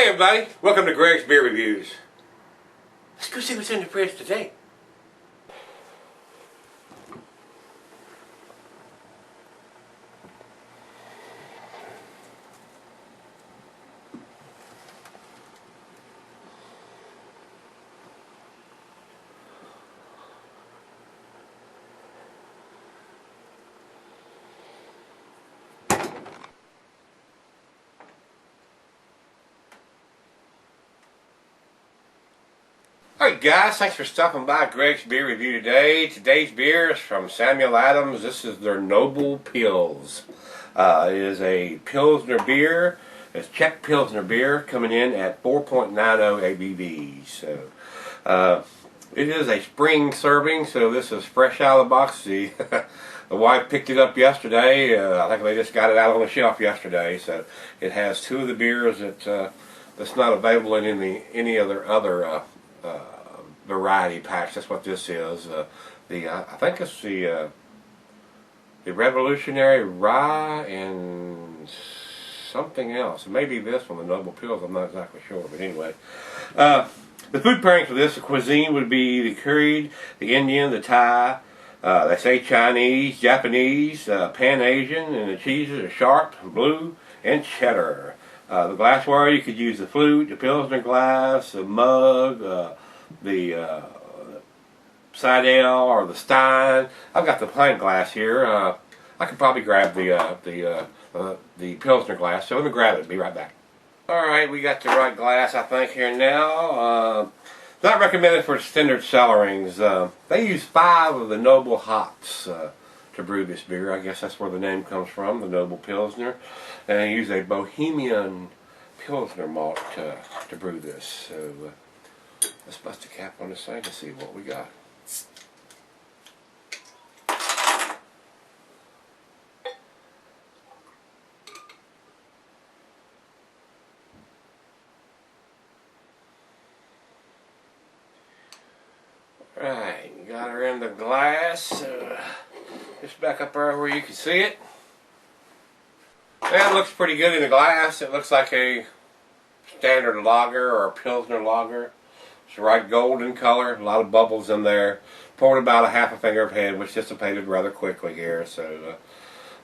Hey everybody, welcome to Greg's Beer Reviews. Let's go see what's in the fridge today. Alright guys, thanks for stopping by Greg's Beer Review today. Today's beer is from Samuel Adams. This is their Noble Pils. It is a Pilsner beer. It's Czech Pilsner beer coming in at 4.90 ABV. So, it is a spring serving, so this is fresh out of the box. The wife picked it up yesterday. I think they just got it out on the shelf yesterday. So it has two of the beers that's not available in any other variety packs. That's what this is. I think it's the Revolutionary Rye and something else. Maybe this one, the Noble Pils. I'm not exactly sure, but anyway. The food pairings for this cuisine would be the curried, the Indian, the Thai. They say Chinese, Japanese, Pan-Asian, and the cheeses are sharp, blue, and cheddar. The glassware, you could use the flute, the Pilsner glass, the mug, the Seidel or the Stein. I've got the pint glass here. I could probably grab the Pilsner glass, so let me grab it. Be right back. Alright, we got the right glass I think here now. Not recommended for standard cellarings. They use 5 of the Noble hops to brew this beer. I guess that's where the name comes from, the Noble Pilsner. And they use a Bohemian Pilsner malt to brew this. So let's bust the cap on this thing to see what we got. Right, got her in the glass. Just back up there where you can see it. Yeah, it looks pretty good in the glass. It looks like a standard lager or a Pilsner lager. It's right golden color, a lot of bubbles in there. Poured about a half a finger of head, which dissipated rather quickly here. So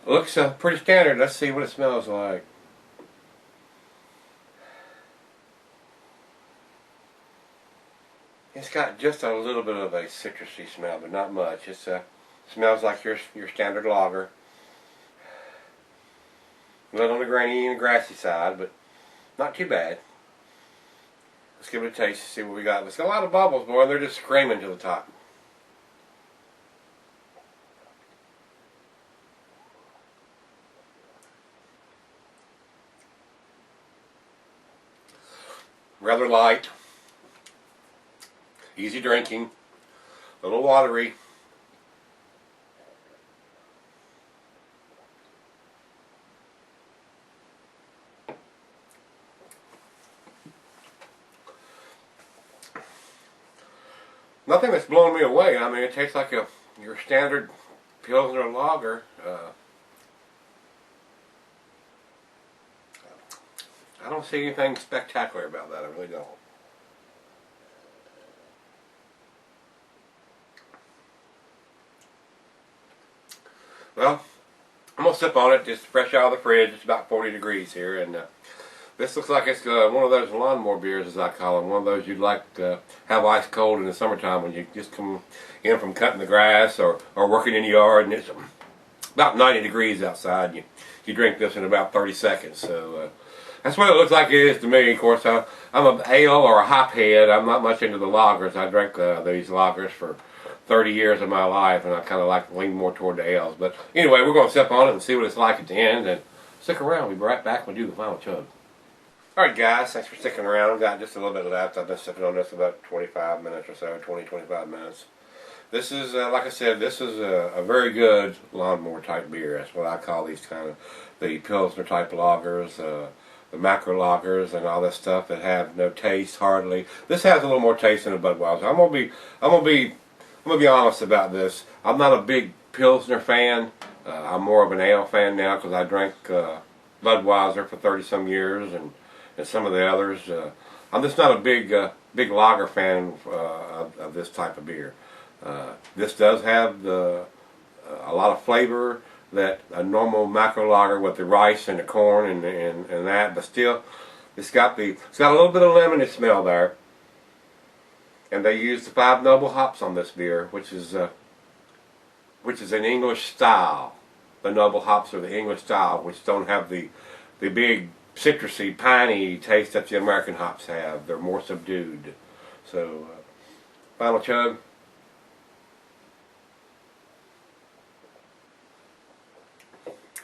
it looks pretty standard. Let's see what it smells like. It's got just a little bit of a citrusy smell, but not much. It smells like your standard lager. A little on the grainy and grassy side, but not too bad. Let's give it a taste to see what we got. It's got a lot of bubbles, boy. They're just screaming to the top. Rather light. Easy drinking. A little watery. Nothing that's blowing me away. I mean, it tastes like your standard Pilsner lager. I don't see anything spectacular about that. I really don't. Well, I'm going to sip on it. Just fresh out of the fridge. It's about 40 degrees here, and this looks like it's one of those lawnmower beers, as I call them. One of those you'd like to have ice cold in the summertime when you just come in from cutting the grass or working in the yard, and it's about 90 degrees outside. You drink this in about 30 seconds. So that's what it looks like it is to me. Of course, I'm an ale or a hop head. I'm not much into the lagers. I drank these lagers for 30 years of my life, and I kind of like to lean more toward the ales. But anyway, we're going to sip on it and see what it's like at the end. And stick around. We'll be right back when we do the final chug. Alright guys, thanks for sticking around. I've got just a little bit left. I've been sipping on this about 25 minutes or so, 20-25 minutes. This is, like I said, this is a very good lawnmower type beer. That's what I call these kind of, the Pilsner type lagers, the macro lagers and all that stuff that have no taste hardly. This has a little more taste than a Budweiser. I'm gonna be honest about this. I'm not a big Pilsner fan. I'm more of an ale fan now because I drank Budweiser for 30 some years, and and some of the others. I'm just not a big lager fan of this type of beer. This does have a lot of flavor that a normal macro lager with the rice and the corn and that, but still, it's got a little bit of lemony smell there. And they use the 5 noble hops on this beer, which is an English style. The noble hops are the English style, which don't have the big citrusy, piney taste that the American hops have. They're more subdued. So, final chug.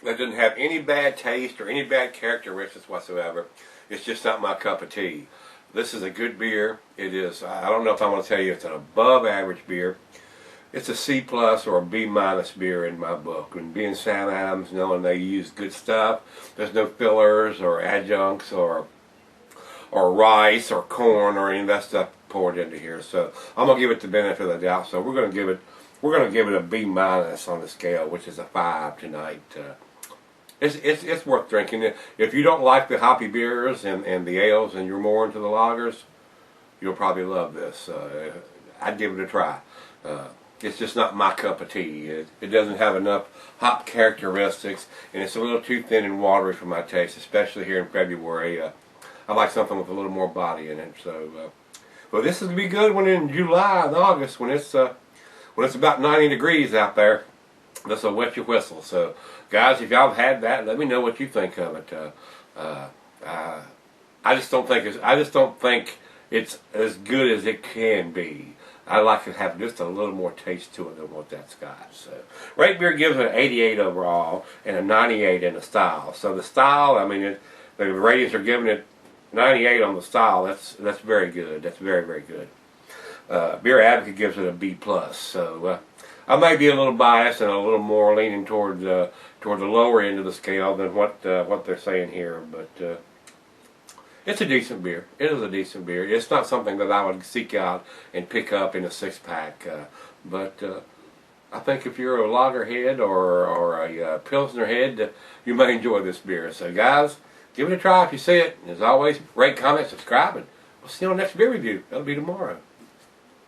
That doesn't have any bad taste or any bad characteristics whatsoever. It's just not my cup of tea. This is a good beer. It is, I don't know if I'm going to tell you it's an above average beer. It's a C plus or a B minus beer in my book. And being Sam Adams, knowing they use good stuff, there's no fillers or adjuncts or rice or corn or any of that stuff poured into here. So I'm going to give it the benefit of the doubt. So we're going to give it a B minus on the scale, which is a 5 tonight. It's worth drinking. If you don't like the hoppy beers and the ales and you're more into the lagers, you'll probably love this. I'd give it a try. It's just not my cup of tea. It doesn't have enough hop characteristics, and it's a little too thin and watery for my taste, especially here in February. I like something with a little more body in it. So, well, this is gonna be good when in July and August when it's about 90 degrees out there. This will wet your whistle. So, guys, if y'all have had that, let me know what you think of it. I just don't think it's as good as it can be. I like to have just a little more taste to it than what that's got. So, Rate Beer gives it an 88 overall and a 98 in the style. So the style, I mean, the ratings are giving it 98 on the style. That's very good. That's very, very good. Beer Advocate gives it a B plus. So I might be a little biased and a little more leaning toward the lower end of the scale than what they're saying here, but it's a decent beer. It is a decent beer. It's not something that I would seek out and pick up in a 6-pack, but I think if you're a lager head or a Pilsner head, you may enjoy this beer. So guys, give it a try if you see it. And as always, rate, comment, subscribe, and we'll see you on the next beer review. That'll be tomorrow.